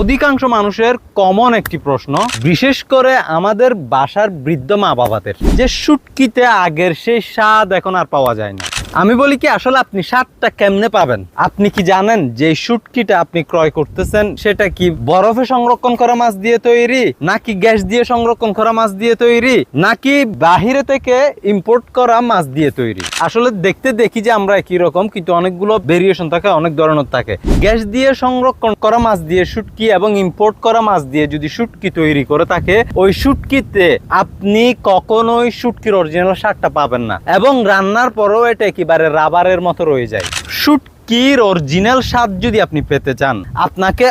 অধিকাংশ মানুষের কমন একটি প্রশ্ন, বিশেষ করে আমাদের বাসার বৃদ্ধ মা বাবাদের, যে শুটকিতে আগের সেই স্বাদ এখন আর পাওয়া যায় না। আমি বলি কি, আসলে আপনি স্বাদটা কেমনে পাবেন? আপনি কি জানেন যে শুটকিটা আপনি ক্রয় করতেছেন সেটা কি বরফে সংরক্ষণ করা মাছ দিয়ে তৈরি, নাকি গ্যাস দিয়ে সংরক্ষণ করা মাছ দিয়ে তৈরি, নাকি বাহিরে থেকে ইম্পোর্ট করা মাছ দিয়ে তৈরি? আসলে দেখতে দেখি যে আমরা একই রকম, কিন্তু অনেকগুলো ভেরিয়েশন থাকে, অনেক ধরনের থাকে। গ্যাস দিয়ে সংরক্ষণ করা মাছ দিয়ে শুটকি এবং ইম্পোর্ট করা মাছ দিয়ে যদি শুটকি তৈরি করে থাকে, ওই শুটকিতে আপনি কখনোই শুটকির অরিজিনাল স্বাদটা পাবেন না, এবং রান্নার পরেও এটা একেবারে রাবারের মতো রয়ে যায়। শুটকির অরিজিনাল স্বাদ যদি আপনি পেতে চান, আপনাকে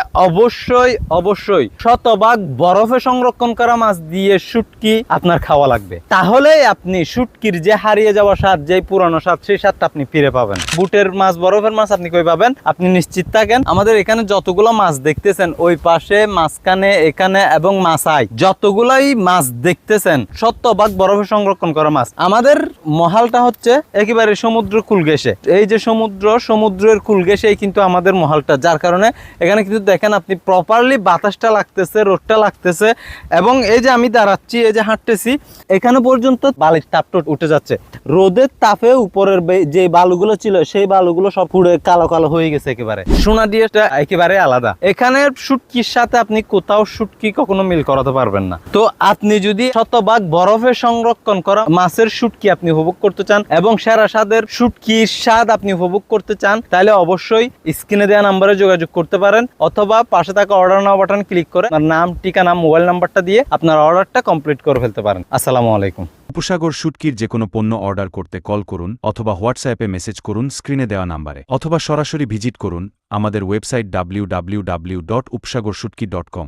অবশ্যই শতভাগ বরফে সংরক্ষণ করা মাছ দিয়ে শুটকি আপনার খাওয়া লাগবে। তাহলেই আপনি শুটকির যে হারিয়ে যাওয়া স্বাদ, যে পুরানো স্বাদ, সেই স্বাদটা আপনি ফিরে পাবেন। বুটের মাছ, বরফের মাছ আপনি কই পাবেন? আপনি নিশ্চিত থাকেন, আমাদের এখানে যতগুলো মাছ দেখতেছেন, ওই পাশে, মাঝখানে, এখানে এবং মাছাই যতগুলাই মাছ দেখতেছেন, শতভাগ বরফে সংরক্ষণ করা মাছ। আমাদের মহালটা হচ্ছে একেবারে সমুদ্র কূল ঘেঁষে। এই যে সমুদ্রের কূল ঘেঁষেই কিন্তু আমাদের মহালটা, যার কারণে এখানে কিন্তু দেখেন আপনি প্রপারলি বাতাসটা লাগতেছে, রোদটা লাগতেছে, এবং এই যে আমি দাঁড়াচ্ছি, এই যে হাঁটতেছি, এখানে পর্যন্ত বালির তাপটা উঠে যাচ্ছে। রোদের তাপে উপরের যে বালুগুলো ছিল, সেই বালুগুলো সব পুড়ে কালো কালো হয়ে গেছে একেবারে। সোনা দিয়েটা একেবারে আলাদা। এখানে শুটকির সাথে আপনি কোথাও শুটকি কখনো মিল করাতে পারবেন না। তো আপনি যদি শতভাগ বরফে সংরক্ষণ করা মাছের শুটকি আপনি উপভোগ করতে চান এবং সেরা স্বাদের শুটকির স্বাদ আপনি উপভোগ করতে চান, তাহলে অবশ্যই স্ক্রিনে দেওয়া নাম্বারে যোগাযোগ করতে পারেন, অথবা পাশে থাকা অর্ডার নাও বাটন ক্লিক করে নাম, ঠিকানা, মোবাইল নাম্বারটা দিয়ে আপনার অর্ডারটা কমপ্লিট করে ফেলতে পারেন। আসসালামু আলাইকুম। উপসাগর শুটকির যে কোনো পণ্য অর্ডার করতে কল করুন অথবা হোয়াটসঅ্যাপে মেসেজ করুন স্ক্রিনে দেওয়া নাম্বারে, অথবা সরাসরি ভিজিট করুন আমাদের ওয়েবসাইট www.upsagorsutki.com।